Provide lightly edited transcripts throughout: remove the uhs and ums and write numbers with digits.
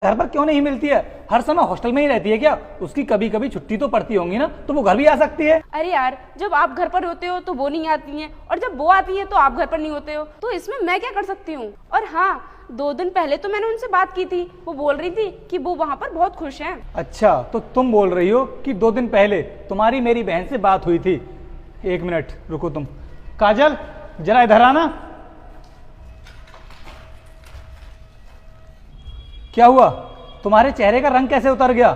घर पर क्यों नहीं मिलती है? हर समय हॉस्टल में ही रहती है क्या? उसकी कभी कभी छुट्टी तो पड़ती होंगी ना, तो वो घर भी आ सकती है। अरे यार, जब आप घर पर होते हो तो वो नहीं आती हैं, और जब वो आती हैं तो आप घर पर नहीं होते हो, तो इसमें मैं क्या कर सकती हूँ? और हाँ, 2 दिन पहले तो मैंने उनसे बात की थी, वो बोल रही थी कि वो वहाँ पर बहुत खुश हैं। अच्छा, तो तुम बोल रही हो कि 2 दिन पहले तुम्हारी मेरी बहन से बात हुई थी। 1 मिनट रुको तुम। काजल, जरा इधर आना। क्या हुआ? तुम्हारे चेहरे का रंग कैसे उतर गया?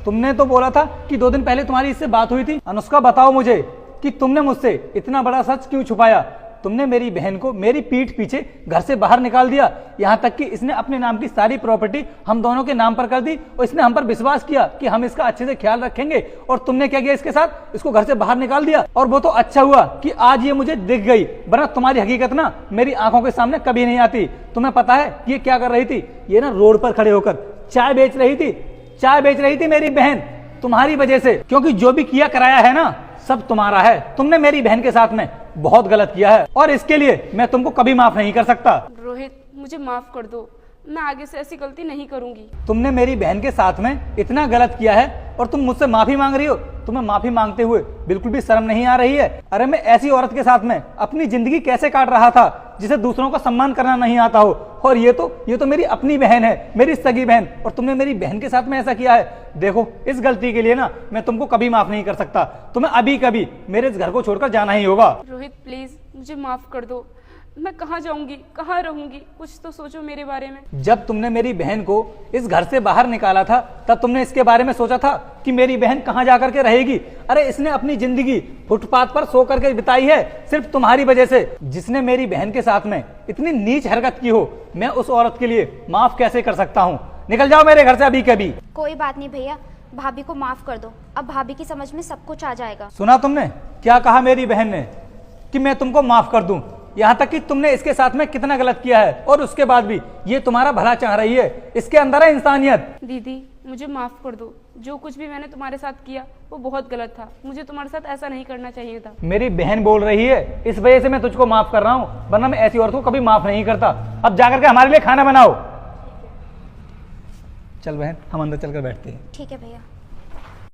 तुमने तो बोला था कि 2 दिन पहले तुम्हारी इससे बात हुई थी। अनुष्का, बताओ मुझे कि तुमने मुझसे इतना बड़ा सच क्यों छुपाया? तुमने मेरी बहन को मेरी पीठ पीछे घर से बाहर निकाल दिया, यहाँ तक कि इसने अपने नाम की सारी प्रॉपर्टी हम दोनों के नाम पर कर दी, और इसने हम पर विश्वास किया कि हम इसका अच्छे से ख्याल रखेंगे। और तुमने क्या किया इसके साथ? इसको घर से बाहर निकाल दिया। और वो तो अच्छा हुआ कि आज ये मुझे दिख गई, वरना तुम्हारी हकीकत ना मेरी आंखों के सामने कभी नहीं आती। तुम्हें पता है ये क्या कर रही थी? ये ना रोड पर खड़े होकर चाय बेच रही थी। चाय बेच रही थी मेरी बहन, तुम्हारी वजह से। क्योंकि जो भी किया कराया है ना, सब तुम्हारा है। तुमने मेरी बहन के साथ में बहुत गलत किया है, और इसके लिए मैं तुमको कभी माफ नहीं कर सकता। रोहित, मुझे माफ कर दो, मैं आगे से ऐसी गलती नहीं करूंगी। तुमने मेरी बहन के साथ में इतना गलत किया है और तुम मुझसे माफी मांग रही हो। तुम्हें माफी मांगते हुए बिल्कुल भी शर्म नहीं आ रही है? अरे मैं ऐसी औरत के साथ में अपनी जिंदगी कैसे काट रहा था जिसे दूसरों का सम्मान करना नहीं आता हो, और ये तो मेरी अपनी बहन है, मेरी सगी बहन, और तुमने मेरी बहन के साथ में ऐसा किया है। देखो, इस गलती के लिए ना मैं तुमको कभी माफ नहीं कर सकता। तुम्हें अभी कभी मेरे इस घर को छोड़कर जाना ही होगा। रोहित प्लीज, मुझे माफ कर दो। मैं कहाँ जाऊंगी, कहाँ रहूंगी? कुछ तो सोचो मेरे बारे में। जब तुमने मेरी बहन को इस घर से बाहर निकाला था, तब तुमने इसके बारे में सोचा था कि मेरी बहन कहाँ जाकर के रहेगी? अरे इसने अपनी जिंदगी फुटपाथ पर सो करके बिताई है, सिर्फ तुम्हारी वजह से। जिसने मेरी बहन के साथ में इतनी नीच हरकत की हो, मैं उस औरत के लिए माफ कैसे कर सकता हूँ? निकल जाओ मेरे घर से अभी कभी। कोई बात नहीं भैया, भाभी को माफ कर दो। अब भाभी की समझ में सब कुछ आ जाएगा। सुना तुमने क्या कहा मेरी बहन ने कि मैं तुमको माफ कर दूं? यहाँ तक कि तुमने इसके साथ में कितना गलत किया है, और उसके बाद भी ये तुम्हारा भला चाह रही है। इसके अंदर है इंसानियत। दीदी, मुझे माफ कर दो। जो कुछ भी मैंने तुम्हारे साथ किया वो बहुत गलत था। मुझे तुम्हारे साथ ऐसा नहीं करना चाहिए था। मेरी बहन बोल रही है, इस वजह से मैं तुझको माफ कर रहा हूँ, वरना मैं ऐसी औरत को कभी माफ नहीं करता। अब जाकर के हमारे लिए खाना बनाओ। चल बहन, हम अंदर चलकर बैठते हैं। ठीक है भैया।